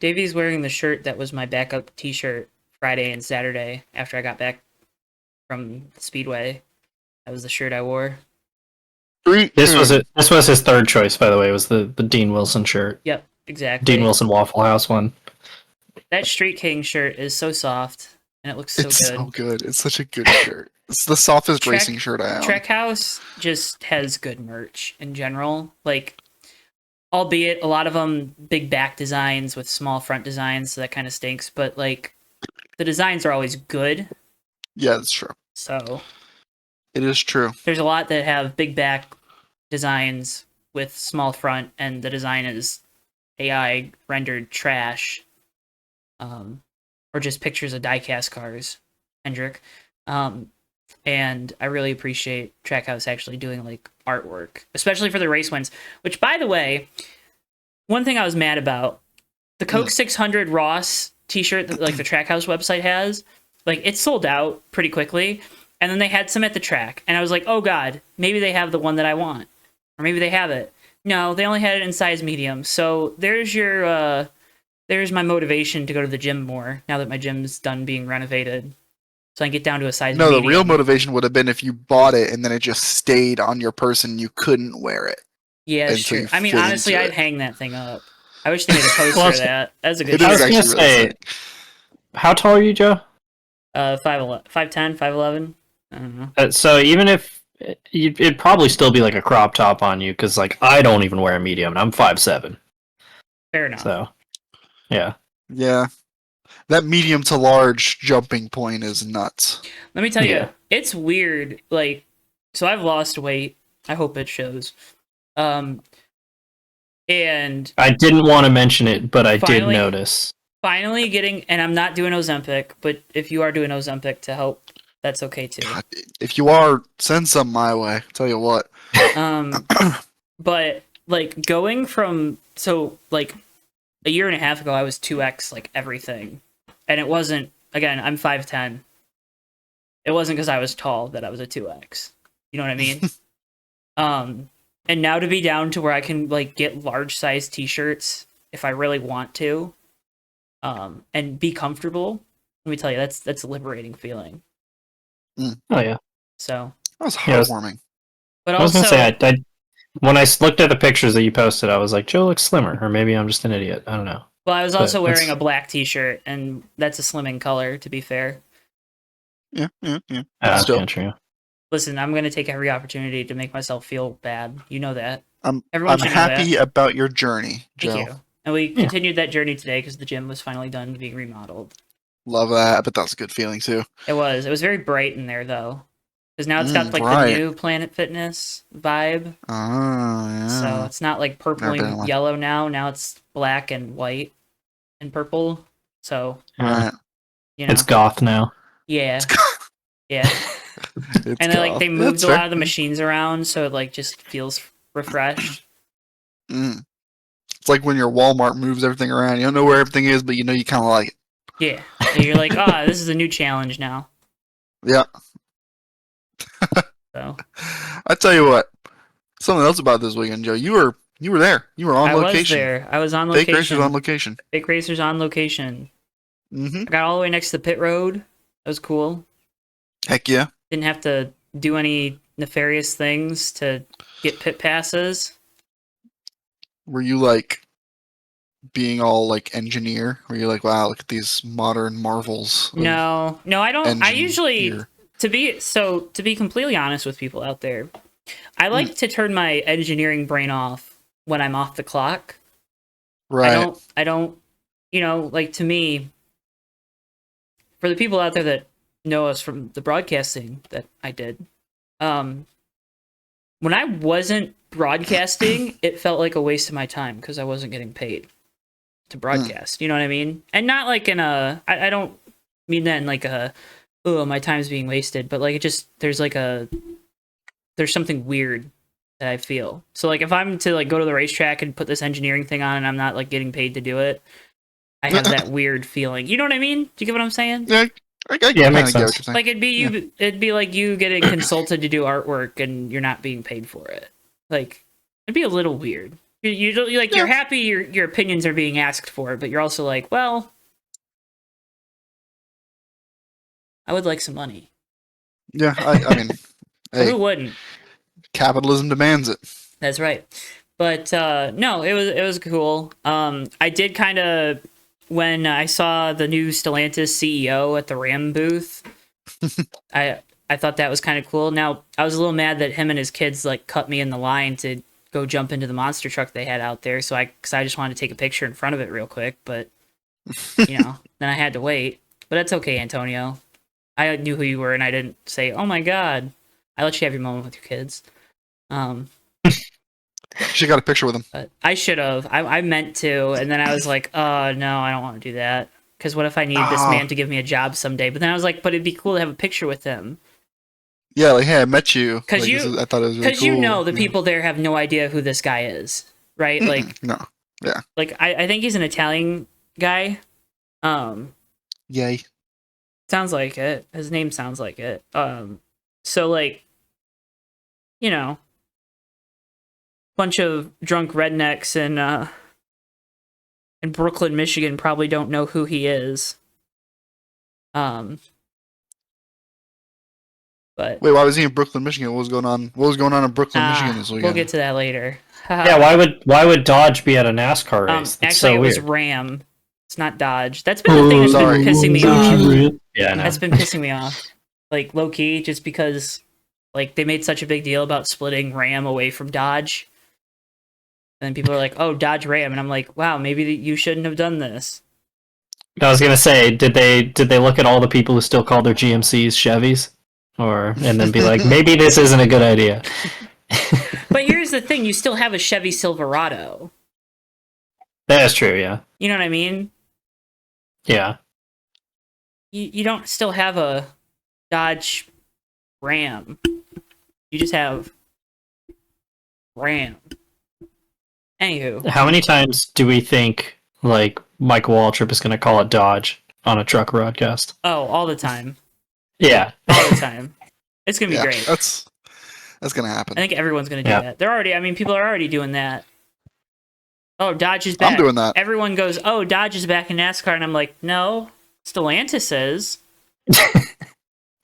Davey's wearing the shirt that was my backup T-shirt Friday and Saturday after I got back from the Speedway. That was the shirt I wore. This was it. This was his third choice, by the way. Was the Dean Wilson shirt? Yep, exactly. Dean Wilson Waffle House one. That Street King shirt is so soft and it looks so It's good. so good. It's such a good shirt. It's the softest racing shirt I own. Trackhouse just has good merch in general. Like, albeit a lot of them big back designs with small front designs, so that kind of stinks. But like, the designs are always good. Yeah, that's true. So it is true. There's a lot that have big back designs with small front, and the design is AI rendered trash, or just pictures of diecast cars, Hendrick. And I really appreciate Trackhouse actually doing like artwork, especially for the race wins. Which, by the way, one thing I was mad about, the Coke 600 Ross T-shirt that like the Trackhouse website has, like it sold out pretty quickly, and then they had some at the track, and I was like, oh god, maybe they have the one that I want, or maybe they have it. No, they only had it in size medium. So there's your there's my motivation to go to the gym more now that my gym's done being renovated. So I can get down to a size medium. No, the real motivation would have been if you bought it and then it just stayed on your person, you couldn't wear it. Yeah, that's true. I mean, honestly, I'd hang that thing up. I wish they made a poster of that. That's a good I was going to say, how tall are you, Joe? 5'10", 5'11". I don't know. So even if it'd probably still be like a crop top on you, because like I don't even wear a medium, and I'm 5'7". Fair enough. So, yeah. Yeah. That medium to large jumping point is nuts. Let me tell you, it's weird. Like, so I've lost weight. I hope it shows. And I didn't want to mention it, but I did notice. Finally getting, and I'm not doing Ozempic, but if you are doing Ozempic to help, that's okay too. God, if you are, send some my way. I'll tell you what. But like going from, so like a year and a half ago, I was 2x like everything. And it wasn't, again, I'm 5'10". It wasn't because I was tall that I was a 2x. You know what I mean? And now to be down to where I can like get large size t-shirts if I really want to, and be comfortable. Let me tell you, that's a liberating feeling. Oh yeah. So that was heartwarming. But I was also, gonna say, when I looked at the pictures that you posted, I was like, Joe looks slimmer, or maybe I'm just an idiot. I don't know. Well, I was also wearing a black t-shirt, and that's a slimming color, to be fair. Yeah. Still true. Listen, I'm going to take every opportunity to make myself feel bad. You know that. I'm happy about your journey, Joe. Thank you. And we continued that journey today because the gym was finally done being remodeled. Love that, but that's a good feeling too. It was. It was very bright in there, though. Because now it's got like the new Planet Fitness vibe. Oh, yeah. So it's not like purple and yellow now. Now it's black and white and purple. So, you know. It's goth now. Yeah. Yeah. And then, like, they moved a lot of the machines around, so it like just feels refreshed. It's like when your Walmart moves everything around. You don't know where everything is, but you know you kind of like it. Yeah. And you're like, oh, this is a new challenge now. Yeah. So I tell you what, something else about this weekend, Joe. You were there. You were on location. I was there. I was on location. Fake Racers on location. Fake Racers on location. I got all the way next to the pit road. That was cool. Heck yeah. Didn't have to do any nefarious things to get pit passes. Were you like being all like engineer? Were you like, wow, look at these modern marvels? No, I don't. I usually, to be completely honest with people out there, I like to turn my engineering brain off when I'm off the clock. Right. I don't, like, to me, for the people out there that know us from the broadcasting that I did, when I wasn't broadcasting, it felt like a waste of my time because I wasn't getting paid to broadcast. You know what I mean? And not like in a, I don't mean that in like a, oh, my time's being wasted, but like it just, there's something weird that I feel. So like if I'm to like go to the racetrack and put this engineering thing on and I'm not like getting paid to do it, I have that weird feeling. You know what I mean? Do you get what I'm saying? Yeah. It makes sense. Like it'd be like you getting consulted to do artwork and you're not being paid for it. Like it'd be a little weird. You're happy your opinions are being asked for, but you're also like, well, I would like some money. Yeah, I mean, Who hey, wouldn't? capitalism demands it. That's right. But no, it was cool. I did kind of when I saw the new Stellantis CEO at the Ram booth. I thought that was kind of cool. Now I was a little mad that him and his kids like cut me in the line to go jump into the monster truck they had out there. Because I just wanted to take a picture in front of it real quick, but then I had to wait. But that's okay, Antonio. I knew who you were, and I didn't say, "Oh my God." I let you have your moment with your kids. She got a picture with him. But I should have. I meant to, and then I was like, "Oh no, I don't want to do that." Because what if I need this man to give me a job someday? But then I was like, "But it'd be cool to have a picture with him." Yeah, like, hey, I met you. Because like, I thought it was really because cool. the people there have no idea who this guy is, right? Like, no, yeah, like I think he's an Italian guy. yay. Sounds like it. His name sounds like it. So like, bunch of drunk rednecks in Brooklyn, Michigan probably don't know who he is. But Wait, why was he in Brooklyn, Michigan? What was going on? What was going on in Brooklyn, Michigan this weekend? we'll get to that later. Yeah, why would Dodge be at a NASCAR race? That's Actually, so it was weird. Ram. It's not Dodge. That's been the thing that's been pissing me off. Yeah, I know. That's been pissing me off. Like low key, just because like they made such a big deal about splitting Ram away from Dodge. And then people are like, "Oh, Dodge Ram," and I'm like, "Wow, maybe you shouldn't have done this." I was gonna say, did they look at all the people who still call their GMCs Chevys, and then be like, maybe this isn't a good idea? But here's the thing: you still have a Chevy Silverado. That is true. Yeah. You know what I mean? Yeah. You don't still have a Dodge Ram. You just have Ram. Anywho, How many times do we think like Michael Waltrip is going to call it Dodge on a truck broadcast? oh, all the time, Yeah. all the time. It's gonna be Yeah, great. that's gonna happen. I think everyone's gonna do that. People are already doing that. Oh, Dodge is back. I'm doing that. Everyone goes, "Oh, Dodge is back in NASCAR," and I'm like, "No, Stellantis is."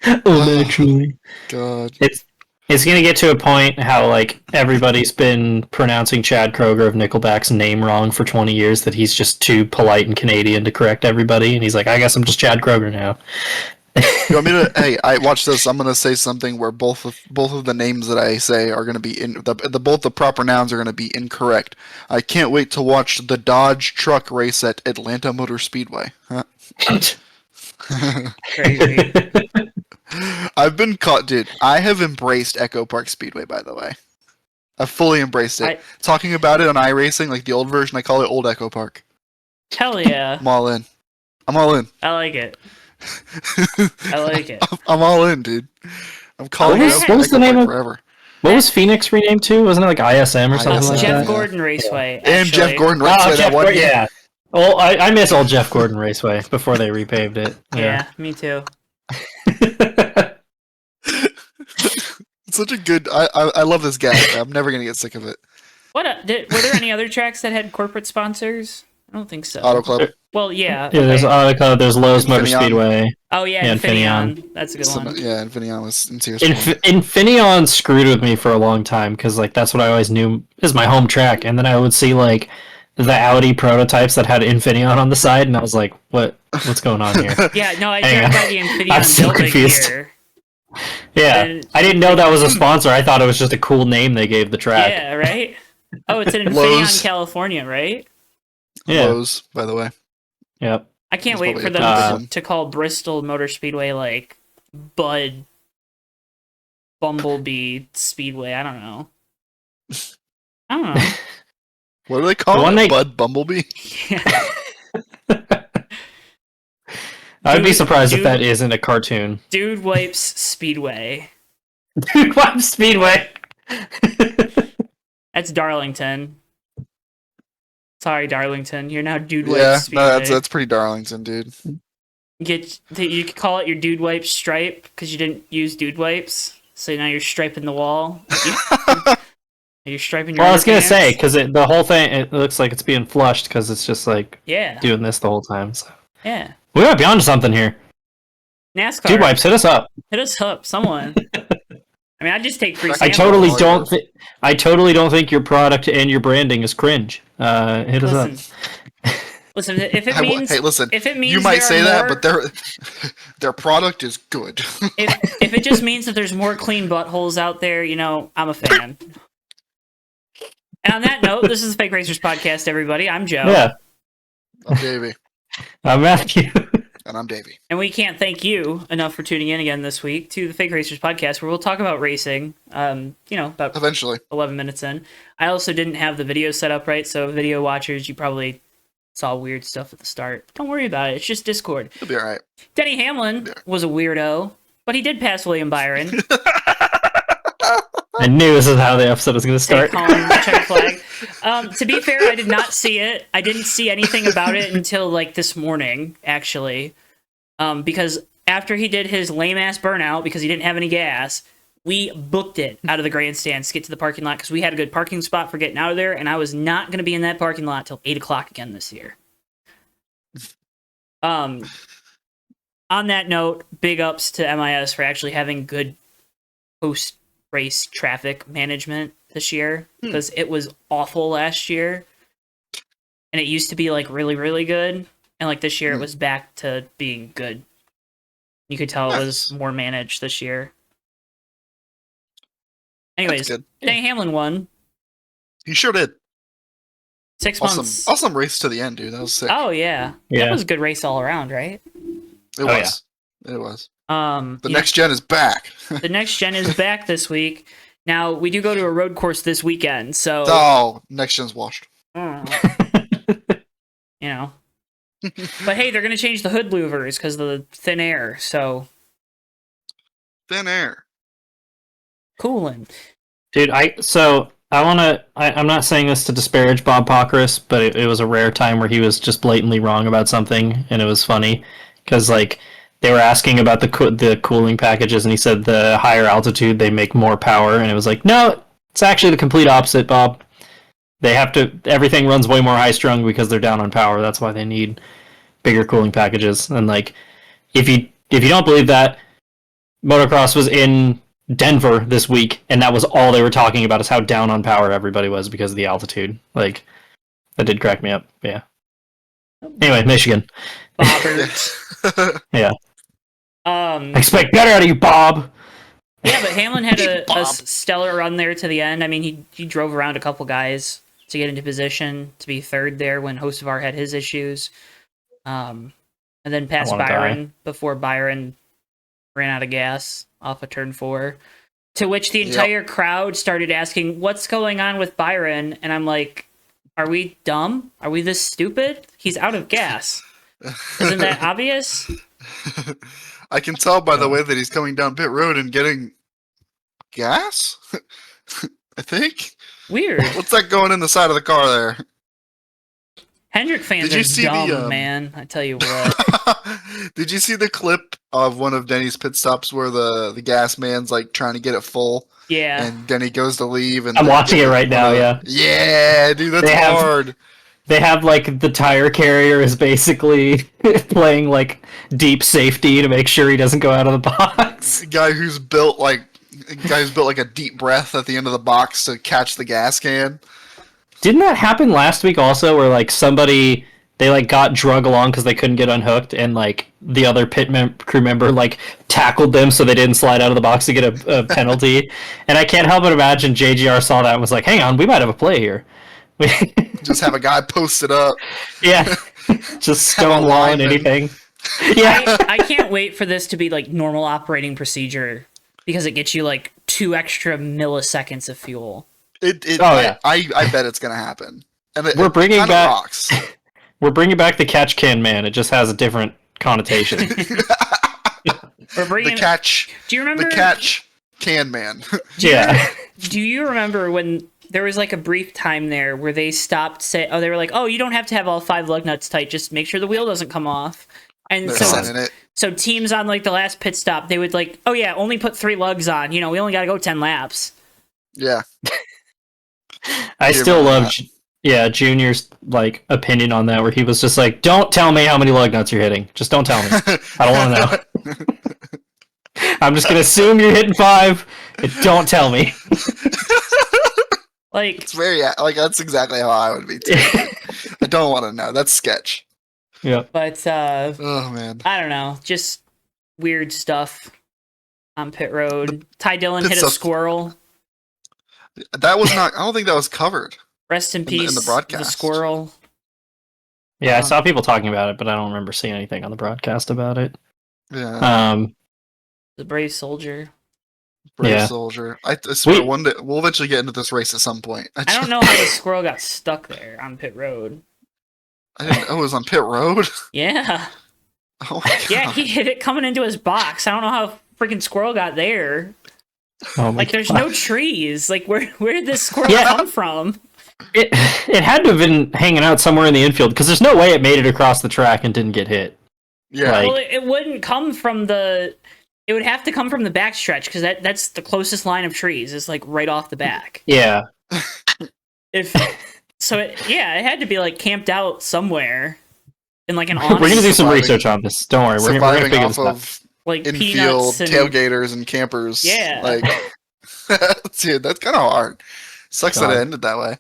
Oh, naturally. God. It's gonna get to a point how like everybody's been pronouncing Chad Kroger of Nickelback's name wrong for 20 years that he's just too polite and Canadian to correct everybody, and he's like, I guess I'm just Chad Kroger now. You want me to? Hey, I watch this. I'm gonna say something where both of the names that I say are gonna be in both the proper nouns are gonna be incorrect. I can't wait to watch the Dodge truck race at Atlanta Motor Speedway. Huh? Crazy. I've been caught, dude. I have embraced Echo Park Speedway, by the way. I've fully embraced it. Talking about it on iRacing, like the old version, I call it Old Echo Park. Hell yeah. I'm all in. I'm all in. I like it. I like it. I'm all in, dude. I'm calling it what was the name of forever. What was Phoenix renamed to? Wasn't it like ISM or something like Jeff that? Gordon Raceway. And actually. Jeff Gordon Raceway. Oh, Jeff Gordon, yeah. Well, I miss old Jeff Gordon Raceway before they repaved it. Yeah, me too. It's such a good. I love this guy. I'm never gonna get sick of it. Were there any other tracks that had corporate sponsors? I don't think so. Auto Club. Well, yeah. Yeah, there's Auto Club, there's Lowe's Motor Infineon. Speedway. Oh yeah, Yeah, Infineon. That's a good one. Yeah, Infineon was in serious. Infineon screwed with me for a long time because like that's what I always knew is my home track, and then I would see like the Audi prototypes that had Infineon on the side, and I was like, what's going on here? Yeah, no, I Hang drove on. by the I'm Infineon so building confused. here. Yeah, And- I didn't know that was a sponsor. I thought it was just a cool name they gave the track. Yeah, right? Oh, it's in Infineon, Lowe's. California, right? Yeah. Lowe's, by the way. Yep. I can't It's wait probably for a them good to call Bristol Motor Speedway like Bud Bumblebee Speedway. I don't know. What do they call The one it? they- Bud Bumblebee? Yeah. I'd be surprised if Dude- that isn't a cartoon. Dude Wipes Speedway. Dude, what Speedway? That's Darlington. Sorry, Darlington. You're now Dude Wipes Yeah, Speedway. no, that's pretty Darlington, dude. You could call it your Dude Wipes stripe because you didn't use Dude Wipes, so now you're striping the wall. You're striping your Well, I was gonna say underpants? because the whole thing it looks like it's being flushed because it's just like Yeah. doing this the whole time. So Yeah. we might be onto something here. NASCAR. Dude wipes, hit us up. Hit us up, someone. I mean, I just take free I I samples. totally don't think your product and your branding is cringe. Hit us up. Listen, if it means Hey, listen. if it means You might there say are that, more, but their product is good. if it just means that there's more clean buttholes out there, I'm a fan. And on that note, this is the Fake Racers Podcast, everybody. I'm Joe. Yeah, I'm Davey, I'm Matthew. and I'm Davey. And we can't thank you enough for tuning in again this week to the Fake Racers Podcast, where we'll talk about racing, about Eventually. 11 minutes in. I also didn't have the video set up right, so video watchers, you probably saw weird stuff at the start. Don't worry about it. It's just Discord. You'll be all right. Denny Hamlin was a weirdo, but he did pass William Byron. I knew this is how the episode was going to start. Check flag. To be fair, I did not see it. I didn't see anything about it until this morning, actually. Because after he did his lame ass burnout because he didn't have any gas, we booked it out of the grandstands to get to the parking lot because we had a good parking spot for getting out of there, and I was not going to be in that parking lot till 8 o'clock again this year. On that note, big ups to MIS for actually having good post-race traffic management this year because it was awful last year, and it used to be really, really good, and this year it was back to being good. You could tell it was more managed this year. Anyways, Denny Hamlin won. He sure did. 6 months. Awesome race to the end, dude. That was sick. Oh yeah, that was a good race all around, right? It was. Yeah. It was. The next gen is back. The next gen is back this week. Now we do go to a road course this weekend, so next gen's washed. But hey, they're gonna change the hood louvers because of the thin air. So thin air. Cooling. Dude, I'm not saying this to disparage Bob Pockrass, but it was a rare time where he was just blatantly wrong about something, and it was funny because they were asking about the cooling packages, and he said the higher altitude they make more power, and it was no, it's actually the complete opposite, Bob. Everything runs way more high strung because they're down on power. That's why they need bigger cooling packages. And if you don't believe that, motocross was in Denver this week, and that was all they were talking about is how down on power everybody was because of the altitude. That did crack me up. Yeah. Anyway, Michigan. Bobbert. Yeah. Expect better out of you, Bob. Yeah, but Hamlin had a stellar run there to the end. I mean, he drove around a couple guys to get into position to be third there when Hocevar had his issues. And then passed Byron before Byron ran out of gas off of turn 4. To which the entire crowd started asking, what's going on with Byron? And I'm like, are we dumb? Are we this stupid? He's out of gas. Isn't that obvious? I can tell by the way that he's coming down pit road and getting gas. I think. Weird. What's that going in the side of the car there? Hendrick fans are dumb, man. I tell you what. Did you see the clip of one of Denny's pit stops where the gas man's trying to get it full? Yeah. And Denny goes to leave, and I'm watching it right now. Yeah. Yeah, dude, that's hard. They have the tire carrier is basically playing deep safety to make sure he doesn't go out of the box. A guy who's built like a deep breath at the end of the box to catch the gas can. Didn't that happen last week also, where somebody they got drug along because they couldn't get unhooked, and the other crew member tackled them so they didn't slide out of the box to get a penalty? And I can't help but imagine JGR saw that and was like, "Hang on, we might have a play here." Just have a guy posted up. Yeah, just stonewalling anything. Yeah, I can't wait for this to be normal operating procedure because it gets you 2 extra milliseconds of fuel. Yeah. I bet it's gonna happen. And we're bringing back rocks. We're bringing back the catch can man. It just has a different connotation. We're bringing the catch. Do you remember the catch can man? Do you remember when there was a brief time there where they stopped they were like, "Oh, you don't have to have all 5 lug nuts tight. Just make sure the wheel doesn't come off." And so teams on the last pit stop, they would "Oh yeah, only put 3 lugs on. We only got to go 10 laps." Yeah. I Do you still remember love, that? Junior's like opinion on that, where he was just like, "Don't tell me how many lug nuts you're hitting. Just don't tell me. I don't want to know. I'm just gonna assume you're hitting 5, and don't tell me." Like, It's very like that's exactly how I would be too. I don't want to know. That's sketch. Yeah. but Oh man. I don't know, just weird stuff on pit road. Ty Dillon pit hit a stuff- squirrel. That was not. I don't think that was covered Rest in in peace, the the broadcast. squirrel. Yeah, I saw people talking about it, but I don't remember seeing anything on the broadcast about it. Yeah. The brave soldier. Brave yeah. soldier. I swear one day we'll eventually get into this race at some point. I don't know how the squirrel got stuck there on pit road. I didn't know it was on pit road. Yeah. Oh my god. Yeah, he hit it coming into his box. I don't know how freaking squirrel got there. Oh my Like, there's God. no trees. Like, where did this squirrel Yeah. come from? It had to have been hanging out somewhere in the infield, because there's no way it made it across the track and didn't get hit. Yeah. Like- Well, it wouldn't come from the. It would have to come from the backstretch, because that's the closest line of trees. Is like right off the back. Yeah. If so, it had to be like camped out somewhere in like an We're gonna do some Surviving- research on this. Don't worry. We're gonna Surviving figure off this out. of like infield peanuts and tailgaters and campers. Yeah. Like dude, that's kind of hard. Sucks that God. it ended that way.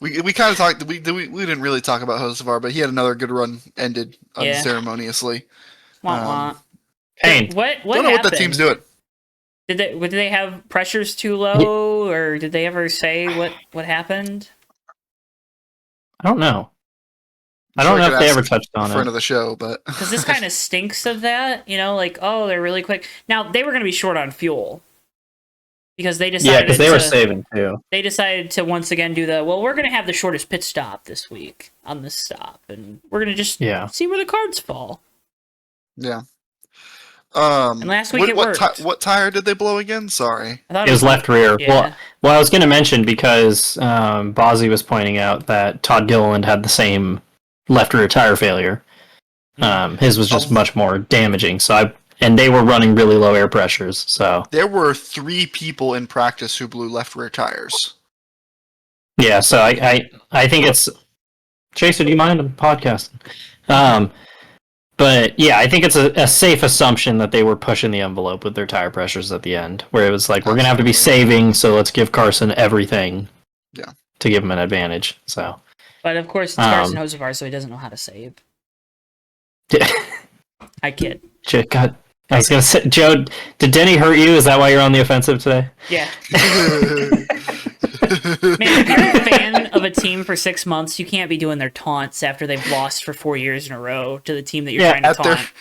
We kind of talked. We didn't really talk about Hocevar, but he had another good run ended Yeah. unceremoniously. wah, wah. Pain. What Don't know happened? what the team's doing. Did they have pressures too low, or did they ever say what happened? I don't know. I Sure, don't know could if they ask ever touched on friend it. of the show, but Because this kind of stinks of that, like, oh, they're really quick. Now they were going to be short on fuel because they decided Yeah, because they were to- saving too. They decided to once again do we're going to have the shortest pit stop this week on this stop, and we're going to just Yeah. see where the cards fall. yeah. And last week it worked. What tire did they blow again? Sorry. I thought It was left rear. Yeah. Well, I was going to mention, because Bozzy was pointing out that Todd Gilliland had the same left rear tire failure. His was just much more damaging. And they were running really low air pressures. So There were 3 people in practice who blew left rear tires. yeah, so I think it's Chaser. Do you mind? I'm podcasting. But yeah, I think it's a safe assumption that they were pushing the envelope with their tire pressures at the end, where it was like, we're gonna have to be saving, so let's give Carson everything. Yeah. To give him an advantage. So. But of course, it's Carson Hocevar, so he doesn't know how to save. I kid. God, I was gonna say, Joe, did Denny hurt you? Is that why you're on the offensive today? Yeah. Man, if you're a fan of a team for 6 months, you can't be doing their taunts after they've lost for 4 years in a row to the team that you're trying to taunt.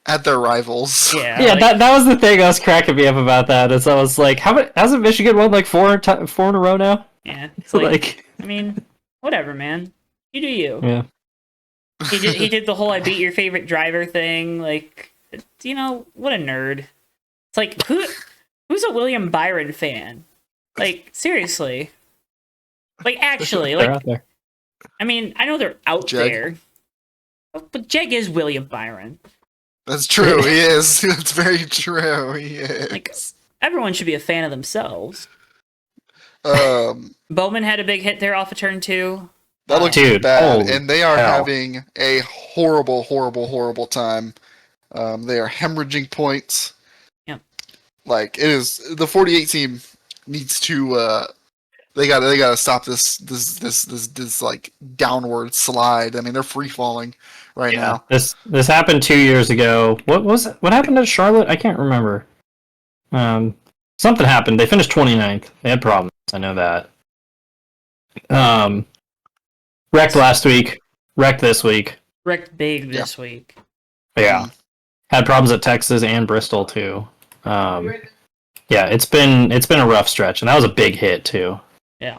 At their rivals. Yeah, Yeah, like, that was the thing I was cracking me up about that. Is I was like, hasn't Michigan won like four in a row now? yeah. It's So, like, I mean, whatever, man. You do you. Yeah. He did the whole "I beat your favorite driver" thing. Like, what a nerd. It's like, who's a William Byron fan? Like, seriously. Like, actually, They're like, out there. I mean, I know they're out Jeg. there, but Jeg is William Byron. That's true. He is. That's very true. He is. Like, everyone should be a fan of themselves. Bowman had a big hit there off of turn 2. That looks Dude, bad, holy and they are hell. having a horrible, horrible, horrible time. They are hemorrhaging points. Yep. Like, it is the 48 team needs to. They gotta stop this like downward slide. I mean, they're free falling right now. This happened 2 years ago. What was it? What happened at Charlotte? I can't remember. Something happened. They finished 29th. They had problems. I know that. Wrecked last week. Wrecked this week. Wrecked big this week. Yeah. Had problems at Texas and Bristol too. Yeah, it's been a rough stretch, and that was a big hit too. Yeah.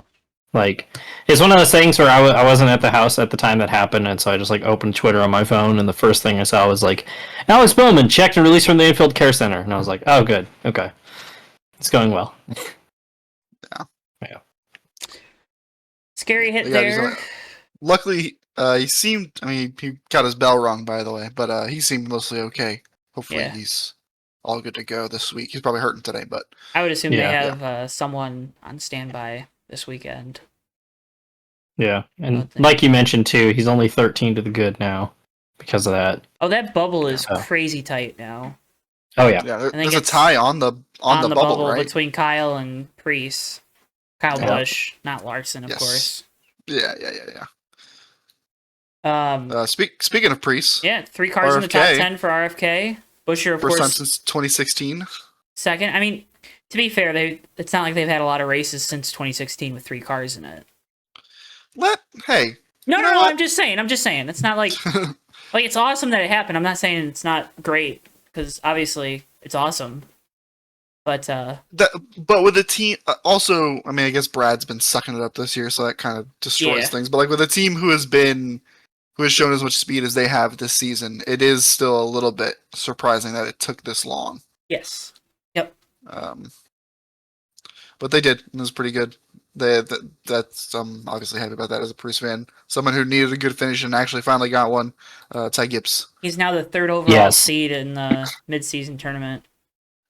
Like, it's one of those things where I wasn't at the house at the time that happened, and so I just like opened Twitter on my phone, and the first thing I saw was like, Alex Bowman checked and released from the infield care center, and I was like, oh, good, okay, it's going well. Yeah. Scary hit They gotta do there. something. Luckily, he seemed. I mean, he got his bell rung, by the way, but he seemed mostly okay. Hopefully, Yeah. he's all good to go this week. He's probably hurting today, but I would assume Yeah. they have someone on standby this weekend. Yeah, and Nothing. like you mentioned too, he's only 13 to the good now because of that. Oh, that bubble is Oh. crazy tight now. Oh yeah, yeah, think there's a it's tie on the bubble, right? between Kyle and Priest. Kyle Yeah. Busch, not Larson, of Yes. course. Yeah. Speaking of priests, Yeah, 3 cars in the top RFK. 10 for RFK. Busher, of first time course, since 2016. second. I mean, to be fair, it's not like they've had a lot of races since 2016 with 3 cars in it. Hey. No, You know no, what? I'm just saying. It's not like it's awesome that it happened. I'm not saying it's not great because obviously it's awesome. But But with the team, also, I mean, I guess Brad's been sucking it up this year, so that kind of destroys Yeah. things. But like with a team who has shown as much speed as they have this season, it is still a little bit surprising that it took this long. yes. Yep. But they did, and it was pretty good. That's I'm obviously happy about that as a Priest fan. Someone who needed a good finish and actually finally got one. Ty Gibbs. He's now the 3rd overall Yes. seed in the mid-season tournament.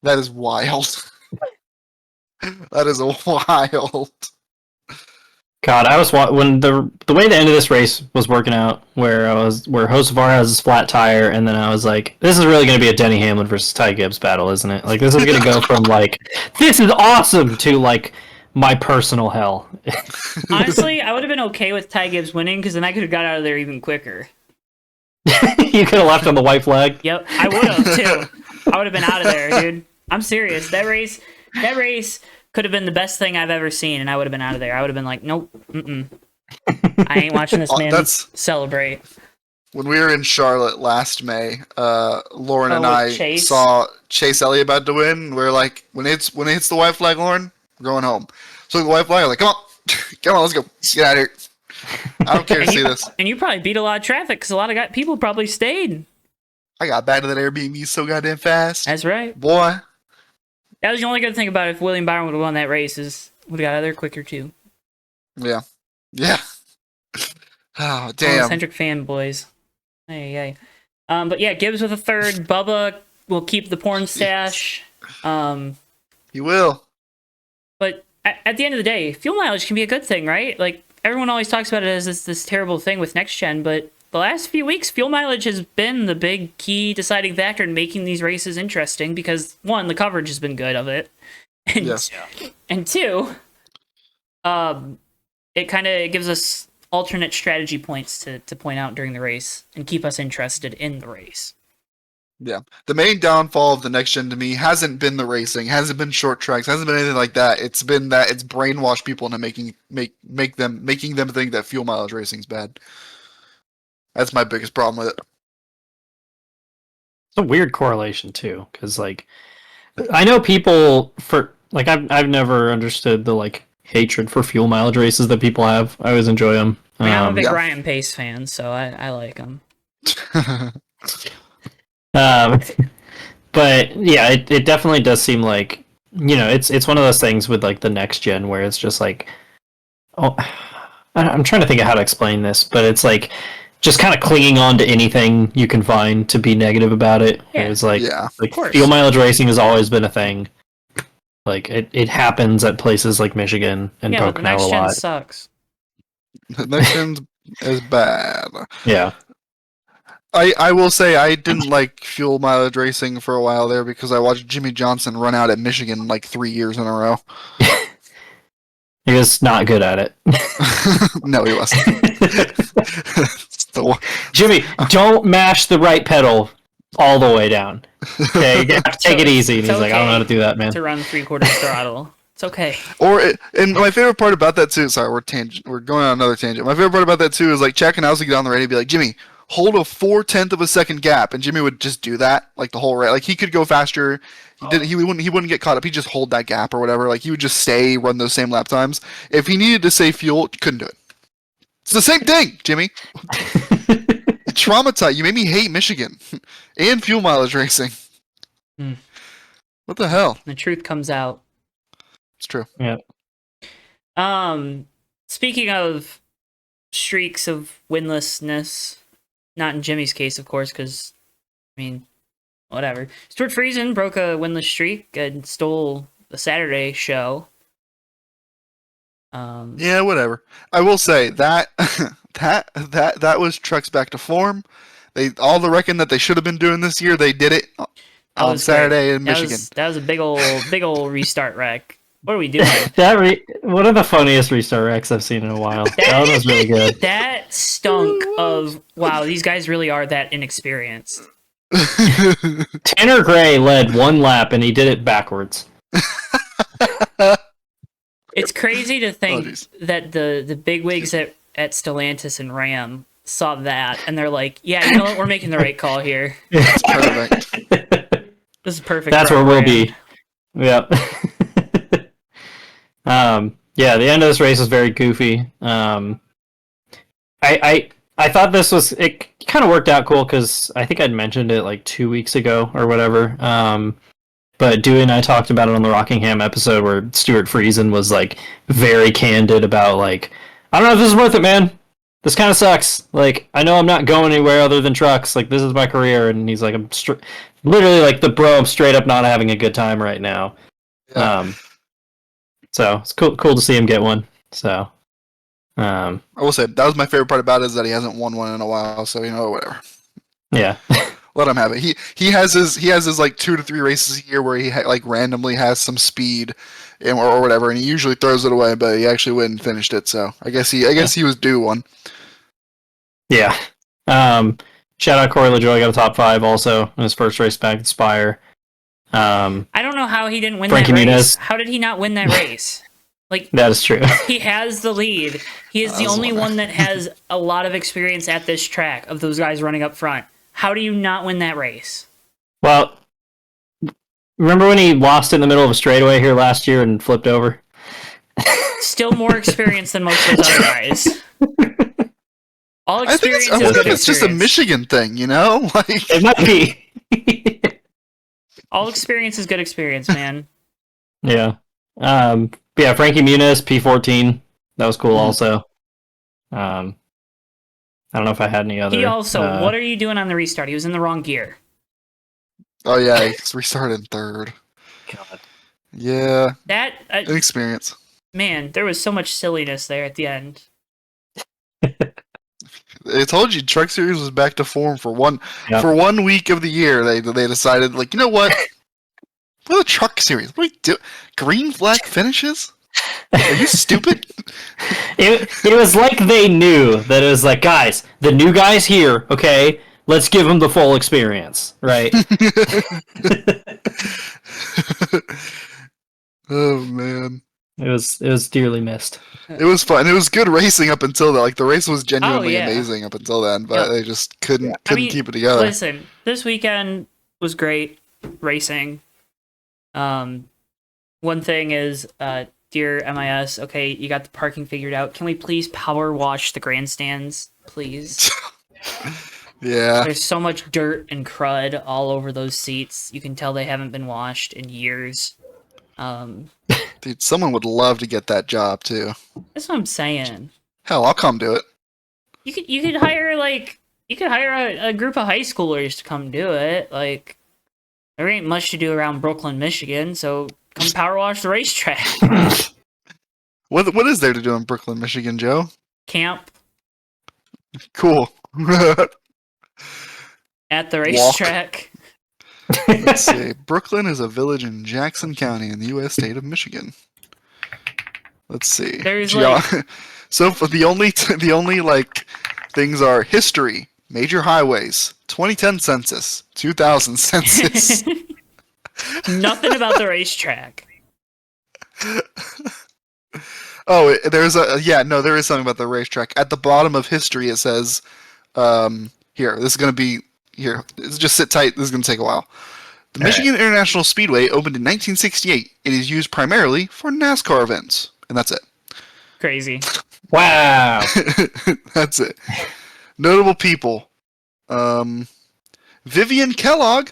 That is wild. That is wild. God, I was when the way the end of this race was working out, where Hocevar has his flat tire, and then I was like, this is really going to be a Denny Hamlin versus Ty Gibbs battle, isn't it? Like this is going to go from like this is awesome to like my personal hell. Honestly, I would have been okay with Ty Gibbs winning because then I could have got out of there even quicker. You could have left on the white flag. Yep, I would have too. I would have been out of there, dude. I'm serious. That race could have been the best thing I've ever seen, and I would have been out of there. I would have been like, nope, I ain't watching this man celebrate. When we were in Charlotte last May, Lauren and I Chase? saw Chase Elliott about to win. We are like, when it hits the white flag, Lauren, we're going home. So the white flag, I'm like, come on, let's go, get out of here. I don't care to see this. And you probably beat a lot of traffic because a lot of people probably stayed. I got back to that Airbnb so goddamn fast. That's right. Boy. That was the only good thing about it. If William Byron would have won that race, is would have got out of there quicker too. Yeah. Oh, damn. Centric fanboys. Hey. But yeah, Gibbs with a 3rd. Bubba will keep the porn stash. He will. But at the end of the day, fuel mileage can be a good thing, right? Like, everyone always talks about it as this terrible thing with next gen, but the last few weeks, fuel mileage has been the big key deciding factor in making these races interesting because, 1, the coverage has been good of it, and, Yes. and 2, it kind of gives us alternate strategy points to point out during the race and keep us interested in the race. Yeah. The main downfall of the next gen to me hasn't been the racing, hasn't been short tracks, hasn't been anything like that. It's been that it's brainwashed people into making them think that fuel mileage racing is bad. That's my biggest problem with it. It's a weird correlation too, because like I know people for like I've never understood the like hatred for fuel mileage races that people have. I always enjoy them. I mean, I'm a big Yeah. Ryan Pace fan, so I like him. But yeah, it definitely does seem like it's one of those things with like the next gen where it's just like I'm trying to think of how to explain this, but it's like just kind of clinging on to anything you can find to be negative about it. Yeah. It's like, Yeah. Of course. fuel mileage racing has always been a thing. Like it happens at places like Michigan and Yeah, but the Pocono next a gen lot. sucks. The next gen is bad. Yeah. I will say I didn't like fuel mileage racing for a while there because I watched Jimmy Johnson run out at Michigan like 3 years in a row. He was not good at it. No, he wasn't. Jimmy, don't mash the right pedal all the way down. Okay, you have to take it easy. And he's like, I don't know how to do that, man. To run 3/4 throttle. It's okay. And my favorite part about that too. Sorry, we're going on another tangent. My favorite part about that too is like Chad Kanowski get on the radio and be like, Jimmy, hold a 4/10 of a second gap, and Jimmy would just do that like the whole race. Like he could go faster. He wouldn't get caught up. He'd just hold that gap or whatever. Like he would just run those same lap times. If he needed to save fuel, he couldn't do it. It's the same thing, Jimmy. It traumatized. You made me hate Michigan and fuel mileage racing. Hmm. What the hell? The truth comes out. It's true. Yeah. Speaking of streaks of winlessness, not in Jimmy's case, of course, because whatever. Stuart Friesen broke a winless streak and stole the Saturday show. Yeah, whatever. I will say that that was trucks back to form. They all the wrecking that they should have been doing this year, they did it on Saturday in Michigan. That was a big old restart wreck. What are we doing? One of the funniest restart wrecks I've seen in a while. That one was really good. That stunk of, wow, these guys really are that inexperienced. Tanner Gray led one lap and he did it backwards. It's crazy to think that the bigwigs at Stellantis and Ram saw that and they're like, yeah, you know what, we're making the right call here. It's perfect. This is perfect. That's where we'll be. Yep. Yeah, the end of this race was very goofy. I thought it kind of worked out cool because I think I'd mentioned it like 2 weeks ago or whatever. But Dewey and I talked about it on the Rockingham episode where Stuart Friesen was like very candid about like, I don't know if this is worth it, man. This kind of sucks. Like, I know I'm not going anywhere other than trucks. Like, this is my career, and he's like, literally like the bro. I'm straight up not having a good time right now. Yeah. So it's cool to see him get one. So, I will say that was my favorite part about it is that he hasn't won one in a while. So whatever. Yeah. Let him have it. He has his like 2 to 3 races a year where he like randomly has some speed, or whatever, and he usually throws it away. But he actually went and finished it. So I guess he was due one. Yeah. Shout out Corey LaJoy, got a top 5 also in his first race back at Spire. I don't know how he didn't win Frankie that race. Muniz. How did he not win that race? Like, that is true. He has the lead. He is the only one that has a lot of experience at this track of those guys running up front. How do you not win that race? Well, remember when he lost in the middle of a straightaway here last year and flipped over? Still more experience than most of those other guys. All experience I wonder if it's just a Michigan thing, you know? Like it might be. All experience is good experience, man. Yeah. Yeah, Frankie Muniz, P14. That was cool also. I don't know if I had any other. He also, what are you doing on the restart? He was in the wrong gear. Oh, yeah, he restarted in 3rd. God. Yeah. That inexperience. Man, there was so much silliness there at the end. I told you, Truck Series was back to form for one week of the year. They decided, like, you know what? For the Truck Series, what do we do? Green flag finishes? Are you stupid? It was like they knew that it was like, guys, the new guy's here, okay? Let's give him the full experience, right? Oh man. It was dearly missed. It was fun. It was good racing up until that. Like the race was genuinely amazing up until then, but they just couldn't keep it together. Listen, this weekend was great racing. One thing is, dear MIS, okay, you got the parking figured out. Can we please power wash the grandstands, please? Yeah. There's so much dirt and crud all over those seats. You can tell they haven't been washed in years. Dude, someone would love to get that job too. That's what I'm saying. Hell, I'll come do it. You could hire a group of high schoolers to come do it. Like, there ain't much to do around Brooklyn, Michigan, so come power wash the racetrack. What is there to do in Brooklyn, Michigan, Joe? Camp. Cool. At the racetrack. Let's see. Brooklyn is a village in Jackson County in the U.S. state of Michigan. Let's see. There's so for the only like things are history, major highways, 2010 census, 2000 census. Nothing about the racetrack. Oh, there is something about the racetrack. At the bottom of history, it says, here, this is going to be, here, just sit tight, this is going to take a while. The Michigan International Speedway opened in 1968. It is used primarily for NASCAR events. And that's it. Crazy. Wow. That's it. Notable people. Vivian Kellogg.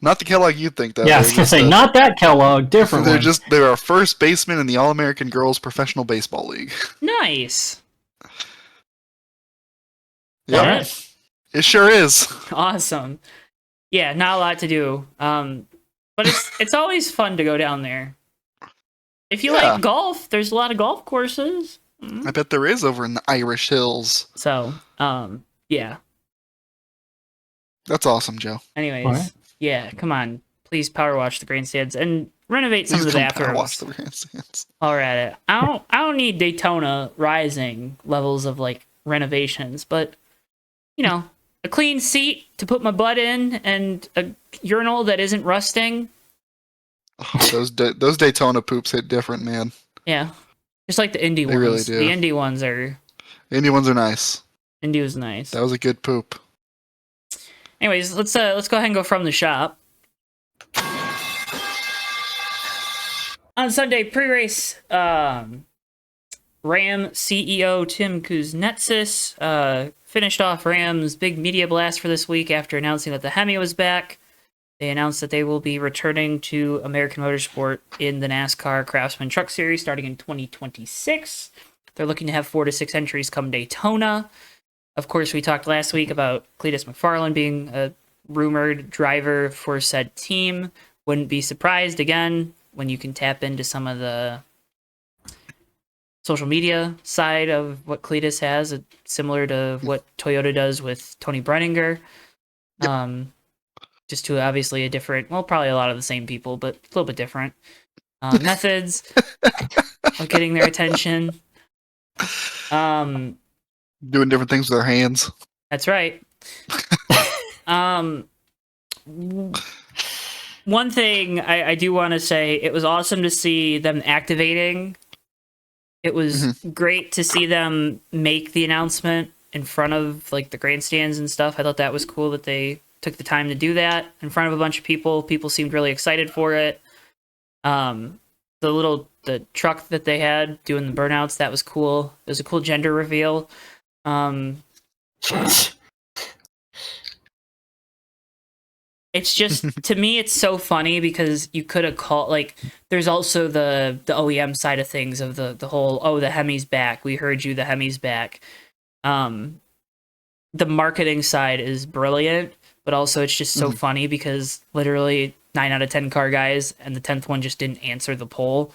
Not the Kellogg you think, though. Yeah, I was going to say, not that Kellogg, different one. They're a first baseman in the All-American Girls Professional Baseball League. Nice. Yeah. It sure is. Awesome. Yeah, not a lot to do. But it's always fun to go down there. If you Yeah. like golf, there's a lot of golf courses. I bet there is over in the Irish Hills. So, yeah. That's awesome, Joe. Anyways, Alright. yeah, come on. Please power wash the grandstands and renovate some Please of the come power wash bathrooms the grandstands. while we're at it. I don't need Daytona Rising levels of like renovations, but you know, a clean seat to put my butt in and a urinal that isn't rusting. Oh, those Daytona poops hit different, man. Yeah. Just like the Indy They ones. really do. The Indy ones are Indy ones are nice. Indy was nice. That was a good poop. Anyways, let's go ahead and go from the shop. On Sunday pre-race, Ram CEO Tim Kuznetsis finished off Ram's big media blast for this week after announcing that the Hemi was back. They announced that they will be returning to American Motorsport in the NASCAR Craftsman Truck Series starting in 2026. They're looking to have 4 to 6 entries come Daytona. Of course, we talked last week about Cletus McFarland being a rumored driver for said team. Wouldn't be surprised, again, when you can tap into some of the social media side of what Cletus has, similar to what Toyota does with Tony Brenninger. Yep. Just to obviously a different, well, probably a lot of the same people, but a little bit different methods of getting their attention. Doing different things with their hands. That's right. One thing I do want to say, it was awesome to see them activating. It was great to see them make the announcement in front of like the grandstands and stuff. I thought that was cool that they took the time to do that in front of a bunch of people. People seemed really excited for it. The truck that they had doing the burnouts, that was cool. It was a cool gender reveal. It's just, to me, it's so funny because you could have called, like, there's also the OEM side of things of the whole, oh, the Hemi's back. We heard you, the Hemi's back. The marketing side is brilliant, but also it's just so funny because literally 9 out of 10 car guys and the 10th one just didn't answer the poll.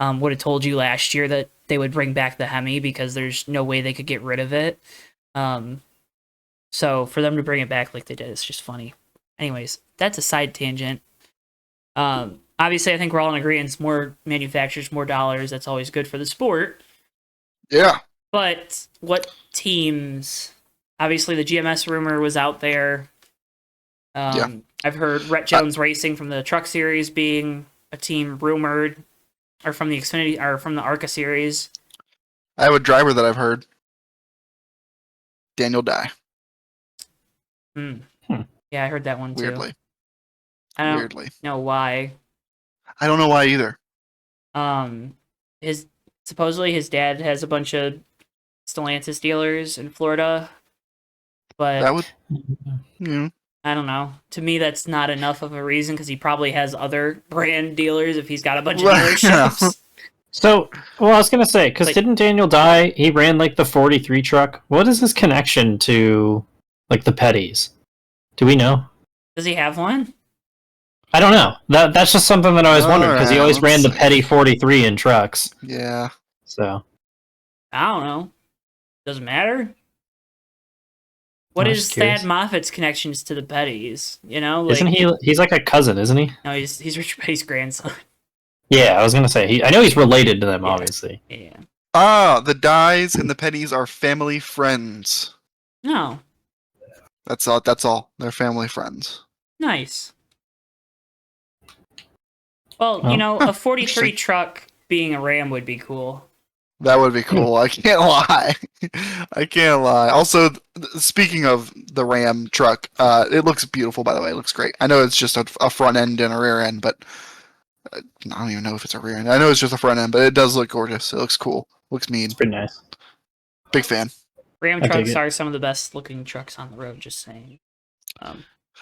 Would have told you last year that they would bring back the Hemi because there's no way they could get rid of it. So for them to bring it back like they did, it's just funny. Anyways, that's a side tangent. Obviously, I think we're all in agreement. More manufacturers, more dollars. That's always good for the sport. Yeah. But what teams? Obviously, the GMS rumor was out there. I've heard Rhett Jones Racing from the Truck Series being a team rumored, or from the Xfinity, or from the ARCA Series. I have a driver that I've heard. Daniel Dye. Yeah, I heard that one too. Weirdly. I don't know why. I don't know why either. Supposedly his dad has a bunch of Stellantis dealers in Florida, but That would, you know. I don't know. To me, that's not enough of a reason because he probably has other brand dealers if he's got a bunch of dealerships. So, well, I was gonna say, because Like- didn't Daniel Dye? He ran like the 43 truck. What is his connection to like the Petties? Do we know? Does he have one? I don't know. That's just something that I always wondered because he always Alright, ran the let's see. Petty 43 in trucks. Yeah. So I don't know. Doesn't matter. What I'm is just curious. Thad Moffat's connections to the Petties? You know, like, isn't he? He's like a cousin, isn't he? No, he's Richard Petty's grandson. Yeah, I was gonna say. I know he's related to them, Yeah. obviously. Yeah. Ah, the Dyes and the Petties are family friends. No. That's all. That's all. They're family friends. Nice. Well, Oh. you know, a 43 Interesting. truck being a Ram would be cool. That would be cool. I can't lie. I can't lie. Also, speaking of the Ram truck, it looks beautiful. By the way, it looks great. I know it's just a front end and a rear end, but I don't even know if it's a rear end. I know it's just a front end, but it does look gorgeous. It looks cool. Looks mean. It's pretty nice. Big fan. Ram I dig trucks it. are some of the best looking trucks on the road, just saying.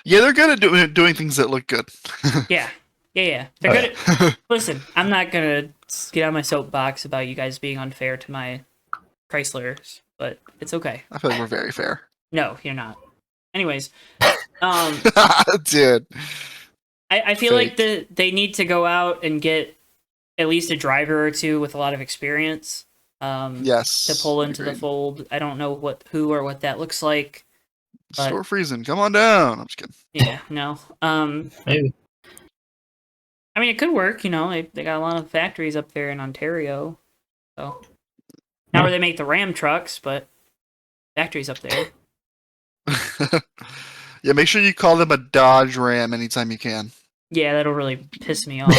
Yeah, they're good at doing things that look good. Yeah. They're Oh, good at... Listen, I'm not going to get on my soapbox about you guys being unfair to my Chryslers, but it's okay. I feel like we're very fair. No, you're not. Anyways, Dude. I feel like Fake. they need to go out and get at least a driver or two with a lot of experience Yes. to pull into the agreed. fold. I don't know who or what that looks like. But- Store freezing. Come on down. I'm just kidding. Yeah, no. Maybe. I mean, it could work. You know, they got a lot of factories up there in Ontario, so not Yeah. where they make the Ram trucks, but factories up there. Yeah, make sure you call them a Dodge Ram anytime you can. Yeah, that'll really piss me off.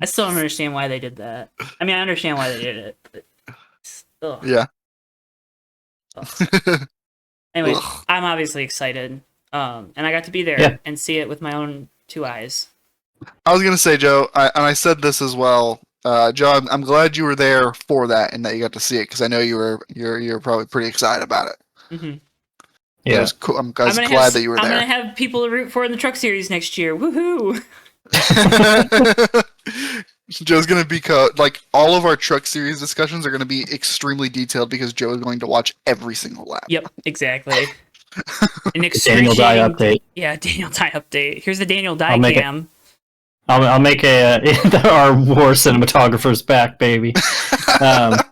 I still don't understand why they did that. I mean, I understand why they did it, but still. Yeah. Anyways, Ugh. I'm obviously excited, and I got to be there Yeah. and see it with my own two eyes. I was gonna say, Joe, and I said this as well. Joe, I'm glad you were there for that and that you got to see it because I know you're probably pretty excited about it. Mm-hmm. It Yeah. was cool. I'm glad that you were I'm there. gonna have people to root for in the Truck Series next year. Woohoo! Joe's gonna be like all of our Truck Series discussions are gonna be extremely detailed because Joe is going to watch every single lap. Yep, exactly. An Daniel Dye excruciating update. Yeah, Daniel Dye update. Here's the Daniel Dye I'll make cam. I'll make our war cinematographer's back, baby. I'll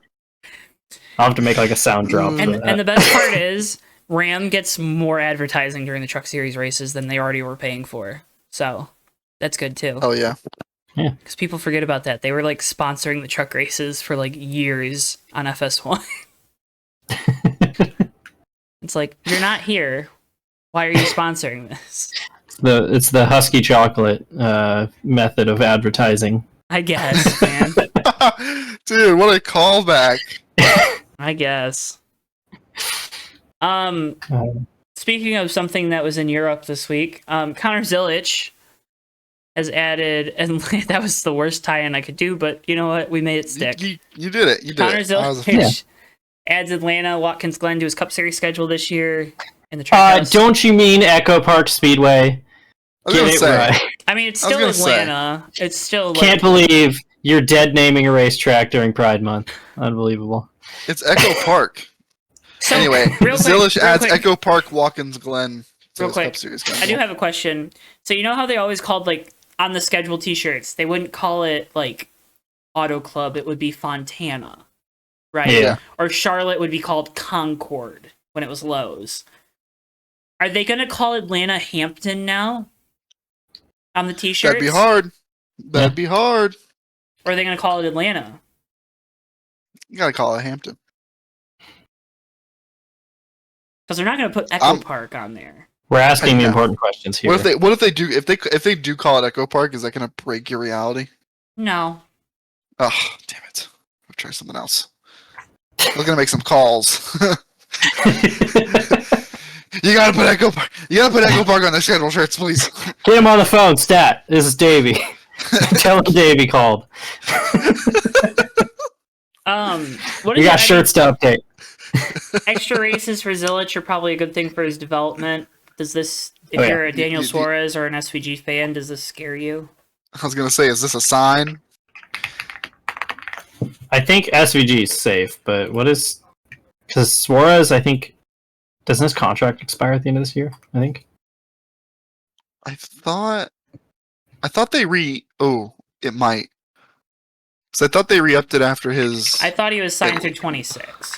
have to make like a sound drop. for that. And the best part is Ram gets more advertising during the Truck Series races than they already were paying for. So that's good too. Oh yeah. Because people forget about that. They were like sponsoring the truck races for like years on FS1. It's like, you're not here. Why are you sponsoring this? It's the Husky chocolate method of advertising. I guess, man. Dude, what a callback. I guess. Speaking of something that was in Europe this week, Connor Zilic has added, and that was the worst tie-in I could do, but you know what? We made it stick. You did it. You did Connor it. I was a Zilic adds Atlanta Watkins Glen to his Cup Series schedule this year in the track house. Don't you mean Echo Park Speedway? I was Get gonna it say. right. I mean, it's I was still gonna say. Atlanta. It's still Can't believe you're dead naming a racetrack during Pride Month. Unbelievable. It's Echo Park. So, Anyway, real quick, Zilic real adds quick. Echo Park Watkins Glen to Real his quick. Cup Series I do schedule. have a question. So you know how they always called like on the scheduled T-shirts, they wouldn't call it like Auto Club; it would be Fontana, right? Yeah. Or Charlotte would be called Concord when it was Lowe's. Are they going to call Atlanta Hampton now on the T-shirts? That'd be hard. That'd be hard. Or are they going to call it Atlanta? You gotta call it Hampton. Because they're not going to put Echo Park on there. We're asking the Yeah. important questions here. What if they do do call it Echo Park? Is that gonna break your reality? No. Oh, damn it! I'll try something else. I was gonna make some calls. You gotta put Echo Park. You gotta put Echo Park on the schedule shirts, please. Get him on the phone, Stat. This is Davey. Tell him Davey called. What You is got it? shirts to update. Extra races for Zilic are probably a good thing for his development. Does this, if Oh, yeah. you're a Daniel You- Suarez or an SVG fan, does this scare you? I was gonna say, is this a sign? I think SVG is safe, but what is... Because Suarez, I think... Doesn't his contract expire at the end of this year? I think. I thought they Oh, it might. Because I thought they re-upped it after his. I thought he was signed through 26.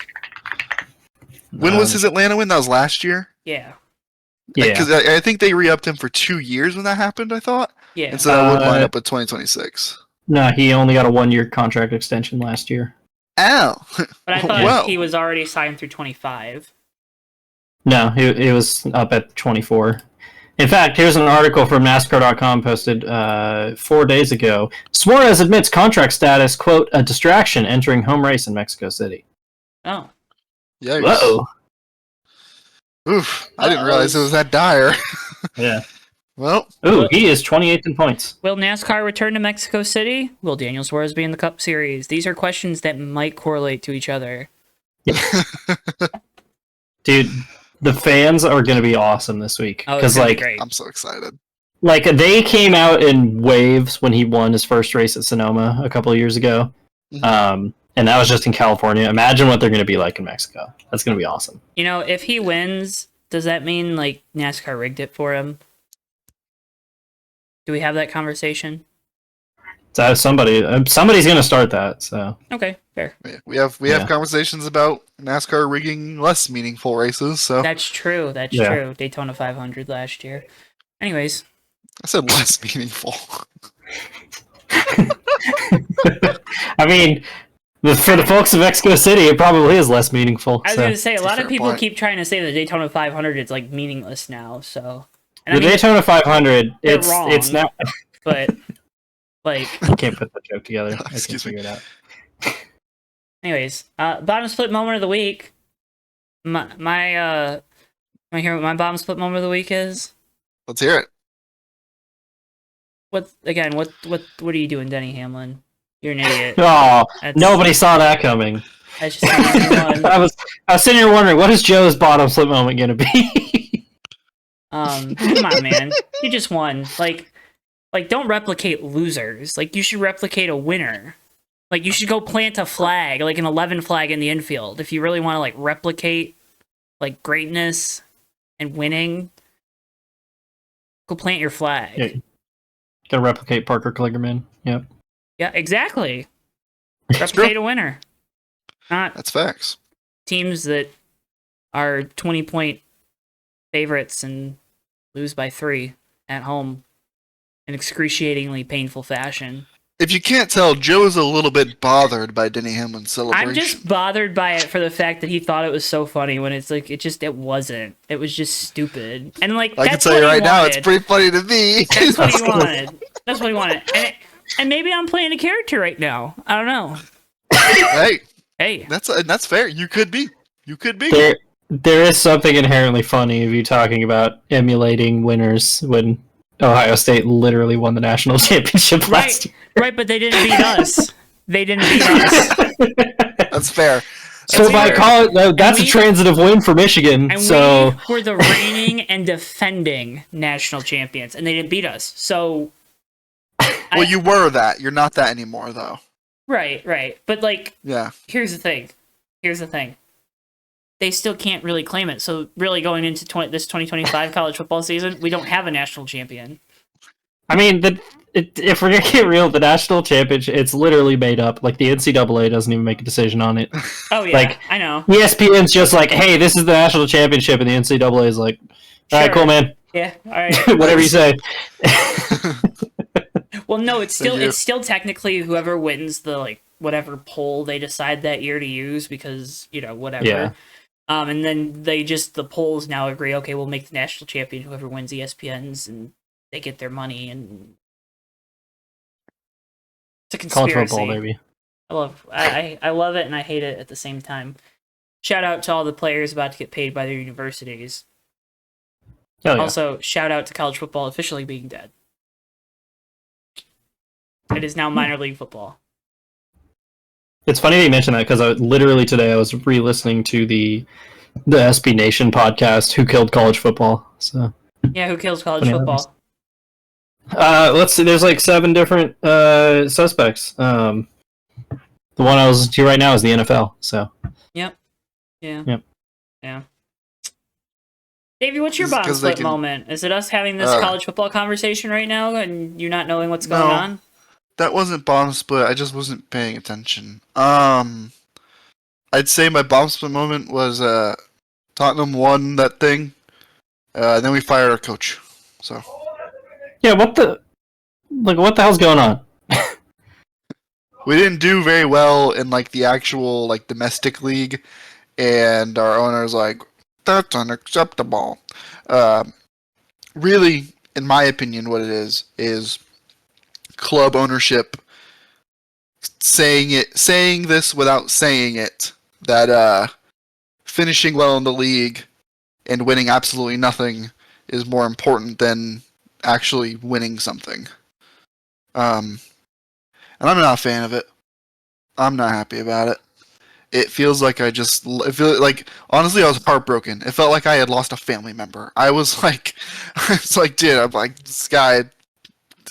When was his Atlanta win? That was last year. Yeah. Yeah. Because I think they re-upped him for 2 years when that happened. I thought. Yeah. And so that would line up with 2026. No, he only got a 1-year contract extension last year. Ow! But I thought Well. he was already signed through 25. No, it was up at 24. In fact, here's an article from NASCAR.com posted 4 days ago. Suarez admits contract status, quote, a distraction entering home race in Mexico City. Oh. Yikes. Whoa. Oof! I didn't realize it was that dire. Yeah. Well, Ooh, he is 28th in points. Will NASCAR return to Mexico City? Will Daniel Suarez be in the Cup Series? These are questions that might correlate to each other. Dude, the fans are going to be awesome this week. Oh, it's Because, gonna be like, great. I'm so excited. they came out in waves when he won his first race at Sonoma a couple of years ago. Mhm. And that was just in California. Imagine what they're going to be like in Mexico. That's going to be awesome. You know, if he wins does that mean like NASCAR rigged it for him? Do we have that conversation? So somebody's gonna start that. So Okay, fair. We have conversations about NASCAR rigging less meaningful races. So That's true. That's true. Daytona 500 last year. Anyways, I said less meaningful. I mean, for the folks of Mexico City, it probably is less meaningful. I was gonna say a lot of people point. keep trying to say the Daytona 500 is like meaningless now. So the Daytona 500, it's wrong. it's not. But like, I can't put the joke together. I Excuse can't me. figure it out. anyways, bottom split moment of the week. Want to hear what my bottom split moment of the week is? Let's hear it. What are you doing, Denny Hamlin? You're an idiot. Oh, That's- nobody saw that coming. That's just an easy one. I was sitting here wondering, what is Joe's bottom slip moment going to be? Come on, man. You just won. Like, don't replicate losers. Like, you should replicate a winner. Like, you should go plant a flag, like an 11 flag in the infield, if you really want to like replicate like greatness and winning. Go plant your flag. Yeah. Gotta replicate Parker Kligerman. Yep. Yeah, exactly. true. Replicate a winner. Not That's facts. teams that are 20-point favorites and lose by 3 at home in excruciatingly painful fashion. If you can't tell, Joe is a little bit bothered by Denny Hamlin's celebration. I'm just bothered by it for the fact that he thought it was so funny when it's like it wasn't. It was just stupid. And like I can that's tell what you he right now, it's wanted. pretty funny to me. That's what he wanted. That's what he wanted. And maybe I'm playing a character right now. I don't know. Hey, Hey, that's fair. You could be. There is something inherently funny of you talking about emulating winners when Ohio State literally won the national championship last year. right, but they didn't beat us. They didn't beat us. That's fair. So that's a transitive win for Michigan. And So we were the reigning and defending national champions, and they didn't beat us. So, Well, you were that. You're not that anymore, though. right. But like, Yeah. here's the thing. They still can't really claim it. So really going into this 2025 college football season, we don't have a national champion. I mean, if we're gonna get real, the national championship, it's literally made up. Like the NCAA doesn't even make a decision on it. Oh yeah, Like, I know. ESPN's just like, hey, this is the national championship, and the NCAA is like, all right, Sure. cool, man. Yeah, all right. Whatever you say. Well, no, it's still technically whoever wins the like whatever poll they decide that year to use because whatever. Yeah. And then the polls now agree. Okay, we'll make the national champion whoever wins ESPN's, and they get their money. And it's a conspiracy. College football, baby. I love it and I hate it at the same time. Shout out to all the players about to get paid by their universities. Hell yeah. Also, shout out to college football officially being dead. It is now minor league football. It's funny that you mentioned that because literally today I was re-listening to the SB Nation podcast, Who Killed College Football. So Yeah, who kills college Funny football? let's see. There's like 7 different suspects. The one I was to right now is the NFL. So Yep. Yeah. Yep. Yeah. Davey, what's your This is bottom 'cause they split can- moment? Is it us having this college football conversation right now and you not knowing what's going No. on? That wasn't bottom split. I just wasn't paying attention. I'd say my bottom split moment was Tottenham won that thing. Then we fired our coach. So yeah, what the hell's going on? we didn't do very well in like the actual like domestic league, and our owner's like, that's unacceptable. Really, in my opinion, what it is club ownership saying this without saying it, that finishing well in the league and winning absolutely nothing is more important than actually winning something. And I'm not a fan of it. I'm not happy about it. It feels like I feel like, honestly, I was heartbroken. It felt like I had lost a family member. I was like, dude, I'm like, this guy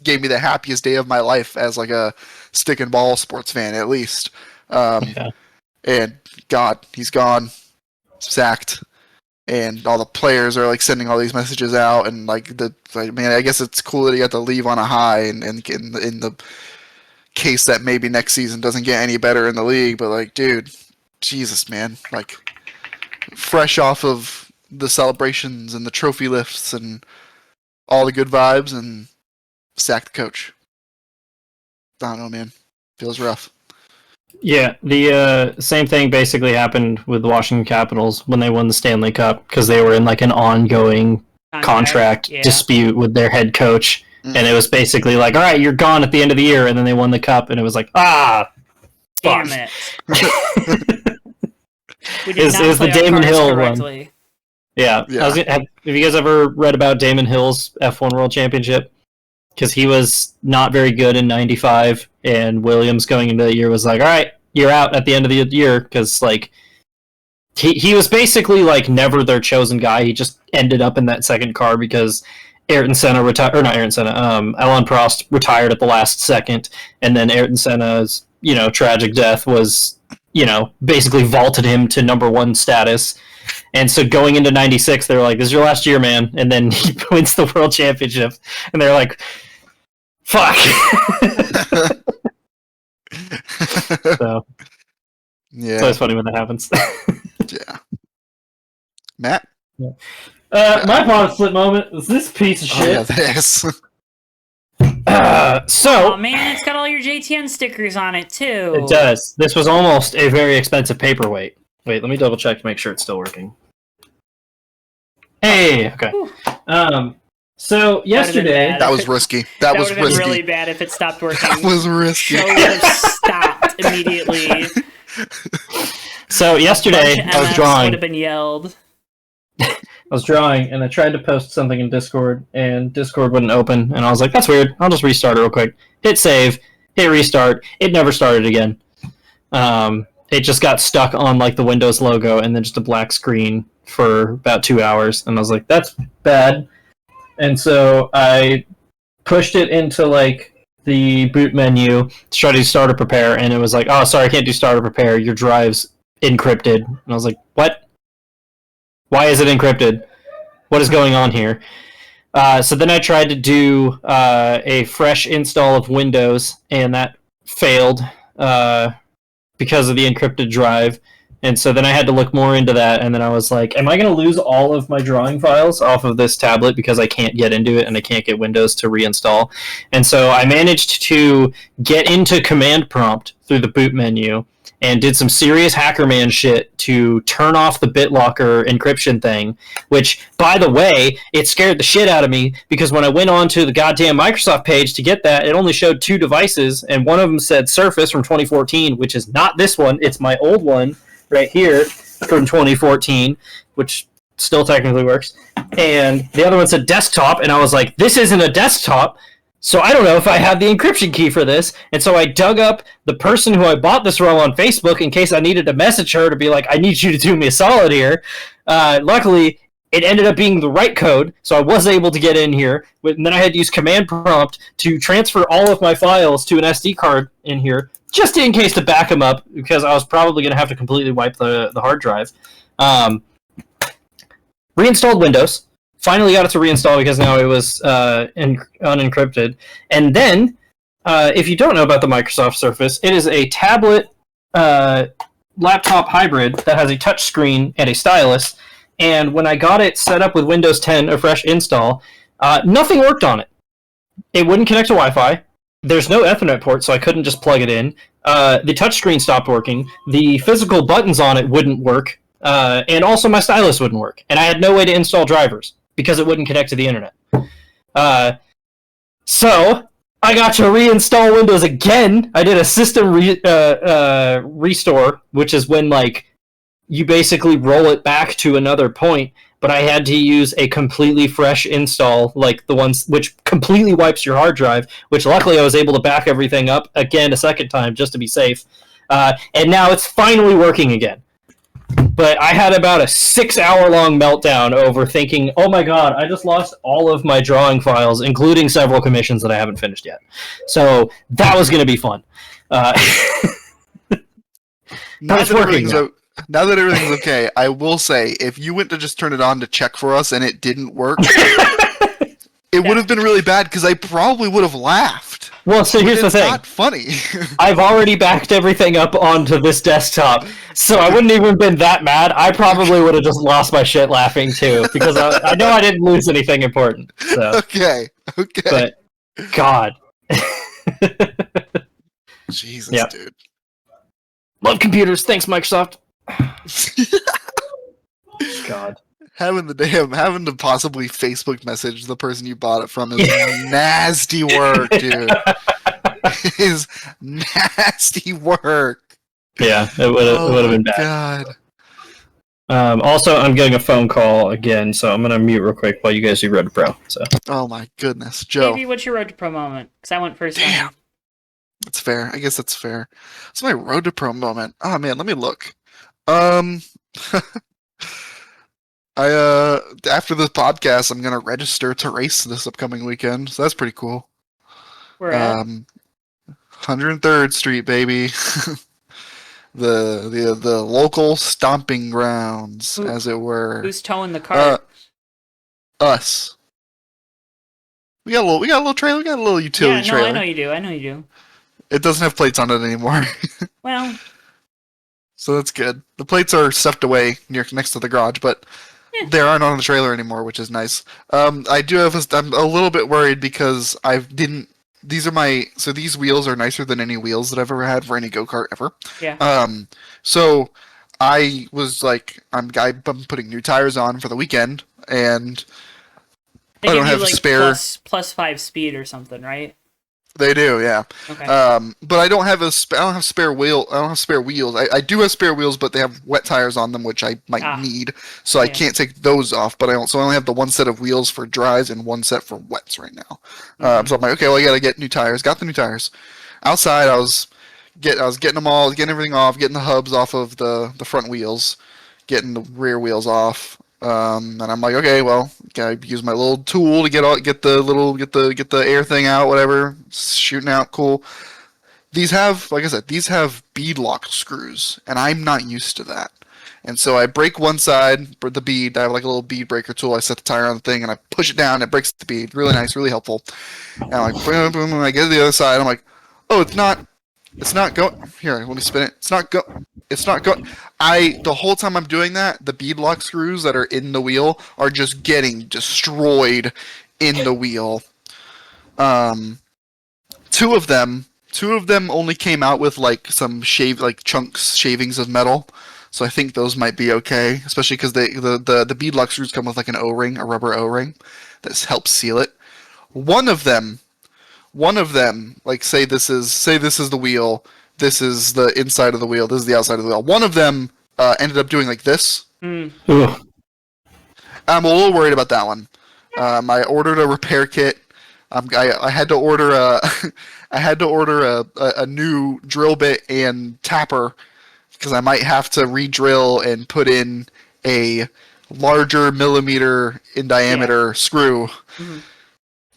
gave me the happiest day of my life as like a stick and ball sports fan, at least. Yeah. And God, he's gone, sacked, and all the players are like sending all these messages out, and man, I guess it's cool that he got to leave on a high, and in the case that maybe next season doesn't get any better in the league, but like, dude, Jesus, man, like fresh off of the celebrations and the trophy lifts and all the good vibes, and sack the coach. I don't know, man. Feels rough. Yeah, the same thing basically happened with the Washington Capitals when they won the Stanley Cup, because they were in like an ongoing contract dispute with their head coach, and it was basically like, all right, you're gone at the end of the year, and then they won the cup, and it was like, damn fuck. it. We did Is not the play our Damon cards Hill correctly. one. Yeah. Have you guys ever read about Damon Hill's F1 World Championship? Because he was not very good in 95, and Williams going into the year was like, all right, you're out at the end of the year, because like he was basically like never their chosen guy. He just ended up in that second car because Ayrton Senna retired, or not Ayrton Senna, Alain Prost retired at the last second, and then Ayrton Senna's tragic death was basically vaulted him to number one status. And so going into 96, they're like, this is your last year, man. And then he wins the world championship. And they're like, fuck. So, yeah. It's always funny when that happens. Yeah. Matt? Yeah. My pod slip moment was this piece of shit. Oh, yeah, this. Oh man, it's got all your JTN stickers on it too. It does. This was almost a very expensive paperweight. Wait, let me double check to make sure it's still working. Hey, okay. So yesterday, that was risky. That was been risky. Really bad if it stopped working. That was risky. Show would have stopped immediately. So yesterday, I was drawing. Would have been yelled. I was drawing, and I tried to post something in Discord, and Discord wouldn't open, and I was like, that's weird. I'll just restart it real quick. Hit save, hit restart. It never started again. It just got stuck on like the Windows logo and then just a black screen for about 2 hours, and I was like, that's bad. And so I pushed it into like the boot menu to try to do start or prepare, and it was like, oh, sorry, I can't do start or prepare. Your drive's encrypted. And I was like, what? Why is it encrypted? What is going on here? So then I tried to do a fresh install of Windows, and that failed because of the encrypted drive. And so then I had to look more into that, and then I was like, am I going to lose all of my drawing files off of this tablet because I can't get into it and I can't get Windows to reinstall? And so I managed to get into Command Prompt through the boot menu and did some serious hackerman shit to turn off the BitLocker encryption thing, which, by the way, it scared the shit out of me, because when I went on to the goddamn Microsoft page to get that, it only showed 2 devices, and one of them said Surface from 2014, which is not this one. It's my old one right here from 2014, which still technically works. And the other one said desktop, and I was like, this isn't a desktop, so I don't know if I have the encryption key for this. And so I dug up the person who I bought this from on Facebook in case I needed to message her to be like, I need you to do me a solid here. Luckily, it ended up being the right code, so I was able to get in here. And then I had to use Command Prompt to transfer all of my files to an SD card in here, just in case to back them up, because I was probably going to have to completely wipe the hard drive. Reinstalled Windows. Finally got it to reinstall because now it was unencrypted. And then, if you don't know about the Microsoft Surface, it is a tablet laptop hybrid that has a touch screen and a stylus. And when I got it set up with Windows 10, a fresh install, nothing worked on it. It wouldn't connect to Wi-Fi. There's no Ethernet port, so I couldn't just plug it in. The touchscreen stopped working. The physical buttons on it wouldn't work. And also my stylus wouldn't work. And I had no way to install drivers because it wouldn't connect to the internet. So I got to reinstall Windows again. I did a system restore, which is when like you basically roll it back to another point. But I had to use a completely fresh install, like the ones which completely wipes your hard drive, which luckily I was able to back everything up again a second time just to be safe. And now it's finally working again. But I had about a 6-hour-long meltdown over thinking, oh my god, I just lost all of my drawing files, including several commissions that I haven't finished yet. So that was going to be fun. But it's working now. Now that everything's okay, I will say, if you went to just turn it on to check for us and it didn't work, it would have been really bad because I probably would have laughed. Well, so here's the It's thing. not funny. I've already backed everything up onto this desktop, so I wouldn't even been that mad. I probably would have just lost my shit laughing too, because I know I didn't lose anything important. So, Okay. but God, Jesus, Yep. dude. love computers. Thanks, Microsoft. God. having to possibly Facebook message the person you bought it from is nasty work, dude. It is nasty work. Yeah, it would have been bad. God. Also, I'm getting a phone call again, so I'm gonna mute real quick while you guys do Road to Pro. So. Oh my goodness, Joe. Maybe what's your road to pro moment? Because I went first. Damn. That's fair. I guess that's fair. It's my road to pro moment. Oh man, let me look. After this podcast, I'm gonna register to race this upcoming weekend, so that's pretty cool. We're at 103rd Street, baby. the local stomping grounds, as it were. Who's towing the cart? Us. We got a little trailer. We got a little utility trailer. I know you do. It doesn't have plates on it anymore. Well, so that's good. The plates are stuffed away next to the garage, but they aren't on the trailer anymore, which is nice. I'm a little bit worried because these wheels are nicer than any wheels that I've ever had for any go-kart ever. Yeah. So I was like, I'm putting new tires on for the weekend, and They I don't give you, have like, spare. plus 5 speed or something, right? They do, yeah. Okay. But I don't have spare wheels. I do have spare wheels, but they have wet tires on them, which I might need. So I can't take those off. But I only have the one set of wheels for dries and one set for wets right now. So I'm like, okay, well, I gotta get new tires. Got the new tires. Outside, I was getting them all, getting everything off, getting the hubs off of the front wheels, getting the rear wheels off. And I'm like, okay, well, gotta use my little tool to get the air thing out, whatever, shooting out, cool. These have, like I said, bead lock screws, and I'm not used to that. And so I break one side, the bead. I have like a little bead breaker tool. I set the tire on the thing, and I push it down. It breaks the bead. Really nice, really helpful. And I'm like, boom, boom, and I get to the other side. I'm like, oh, it's not going. Here, let me spin it. It's not going. The whole time I'm doing that, the bead lock screws that are in the wheel are just getting destroyed in the wheel. Two of them only came out with like some shavings of metal. So I think those might be okay, especially because the bead lock screws come with like an O-ring, a rubber O-ring that helps seal it. One of them, like say this is the wheel, this is the inside of the wheel, this is the outside of the wheel. One of them ended up doing like this. I'm a little worried about that one. I ordered a repair kit. I had to order a new drill bit and tapper because I might have to re-drill and put in a larger millimeter in diameter screw. Mm-hmm.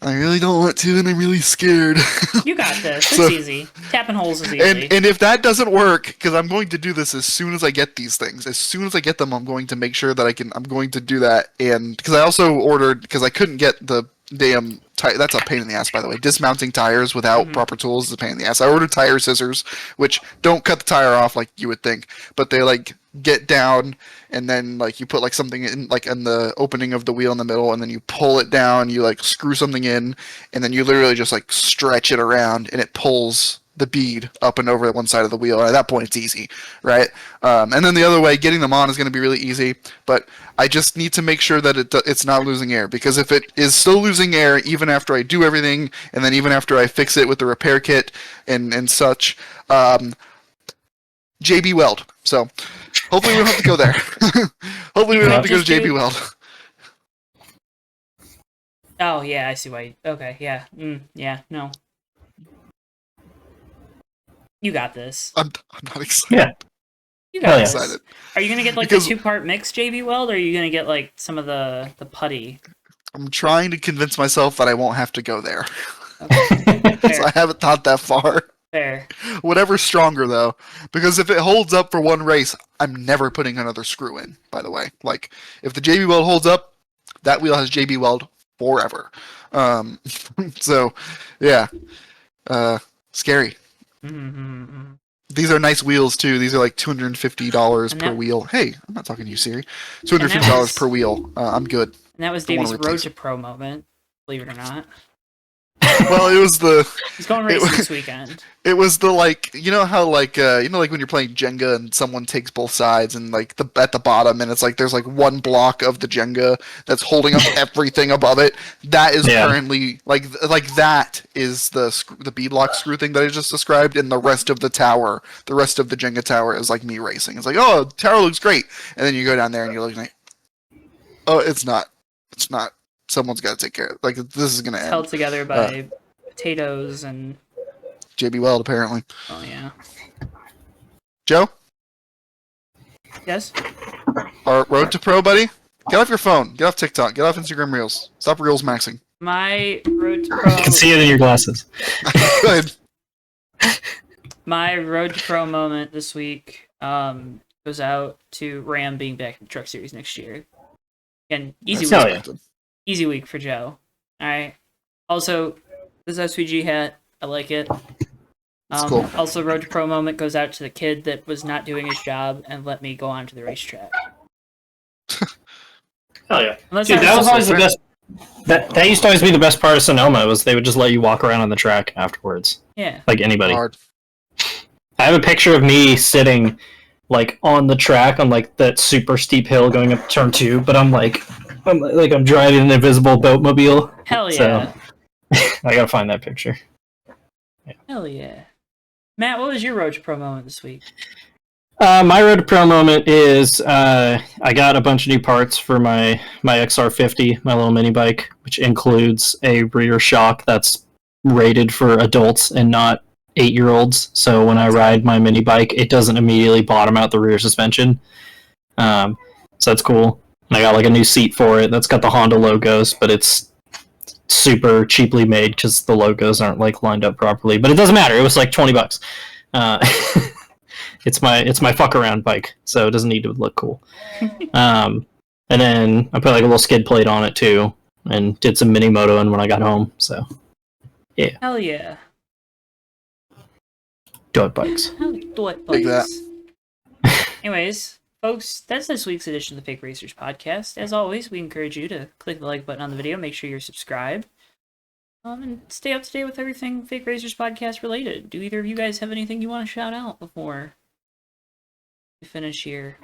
I really don't want to, and I'm really scared. You got this. It's easy. Tapping holes is easy. And if that doesn't work, because I'm going to do this as soon as I get these things. As soon as I get them, I'm going to make sure that I'm going to do that. And because I also ordered, because I couldn't get the damn tire. That's a pain in the ass, by the way. Dismounting tires without proper tools is a pain in the ass. I ordered tire scissors, which don't cut the tire off like you would think, but they like get down, and then like you put like something in like in the opening of the wheel in the middle, and then you pull it down, you like screw something in, and then you literally just like stretch it around, and it pulls the bead up and over one side of the wheel. And at that point, it's easy, right? And then the other way, getting them on is going to be really easy, but I just need to make sure that it's not losing air, because if it is still losing air, even after I do everything, and then even after I fix it with the repair kit and such, JB Weld. So hopefully we don't have to go there. Hopefully we don't have to go to JB Weld. Oh, yeah, I see why. Okay, yeah. Yeah, no. You got this. I'm not excited. Yeah. You got this. Excited. Are you going to get like the 2-part mix JB Weld, or are you going to get like some of the putty? I'm trying to convince myself that I won't have to go there. Okay. So I haven't thought that far. Fair. Whatever's stronger though, because if it holds up for one race, I'm never putting another screw in. By the way, like if the JB Weld holds up, that wheel has JB Weld forever. So, yeah, scary. Mm-hmm. These are nice wheels too. These are like $250 And per that- wheel. Hey, I'm not talking to you, Siri. $250 per wheel. I'm good. And that was Don't wanna Davey's Road replace to Pro moment, believe it or not. Well, it was the He's going racing this weekend. it was the like you know how like like when you're playing Jenga and someone takes both sides and like at the bottom and it's like there's like one block of the Jenga that's holding up everything above it. That is currently like that is the beadlock screw thing that I just described, and the rest of the tower, the rest of the Jenga tower is like me racing. It's like, oh, the tower looks great, and then you go down there and you're looking like, oh, it's not. Someone's got to take care of it. Like, this is going to end. Held together by potatoes and... JB Weld, apparently. Oh, yeah. Joe? Yes? Our Road to Pro, buddy? Get off your phone. Get off TikTok. Get off Instagram Reels. Stop Reels maxing. My Road to Pro... I can see it in your glasses. Good. My Road to Pro moment this week goes out to Ram being back in the Truck Series next year. Again, easy Hell week. yeah. Easy week for Joe. Alright. Also, this SVG hat, I like it. It's cool. Also, Road to Pro moment goes out to the kid that was not doing his job and let me go on to the racetrack. Hell yeah. Unless Dude, I that was always the for- best. That used to always be the best part of Sonoma, was they would just let you walk around on the track afterwards. Yeah. Like anybody. Hard. I have a picture of me sitting like on the track on like that super steep hill going up turn 2, but I'm driving an invisible boatmobile. Hell So- yeah. I gotta find that picture. Hell yeah. Matt, what was your Road to Pro moment this week? My Road to Pro moment is I got a bunch of new parts for my XR50, my little mini bike, which includes a rear shock that's rated for adults and not 8-year-olds. So when I ride my mini bike, it doesn't immediately bottom out the rear suspension. So that's cool. And I got like a new seat for it that's got the Honda logos, but it's super cheaply made because the logos aren't like lined up properly. But it doesn't matter. It was like $20. It's my fuck around bike, so it doesn't need to look cool. And then I put like a little skid plate on it too, and did some mini motoing when I got home. So yeah, Hell yeah. dirt bikes. Dig that. Anyways, folks, that's this week's edition of the Fake Racers podcast. As always, we encourage you to click the like button on the video, make sure you're subscribed, and stay up to date with everything Fake Racers podcast related. Do either of you guys have anything you want to shout out before we finish here?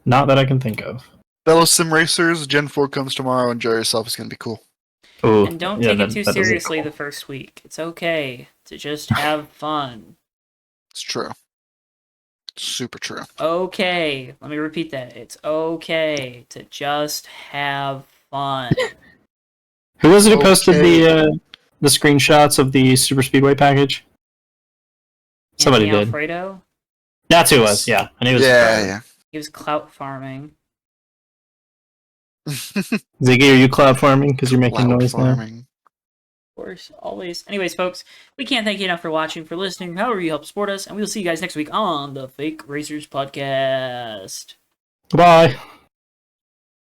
Not that I can think of. Fellow sim racers, Gen 4 comes tomorrow. Enjoy yourself. It's going to be cool. Ooh, And don't yeah, take that- it too that doesn't- seriously the first week. It's okay to just have fun. It's true. Super true. Okay, let me repeat that. It's okay to just have fun. Who was it who posted Okay. the screenshots of the Super Speedway package? Somebody Anthony did. Alfredo, That's who it was. Yeah, and he was. Yeah. he was clout farming. Ziggy, are you cloud farming because you're making Cloud noise now? farming. Of course, always. Anyways, folks, we can't thank you enough for watching, for listening, however you help support us, and we'll see you guys next week on the Fake Racers Podcast. Bye.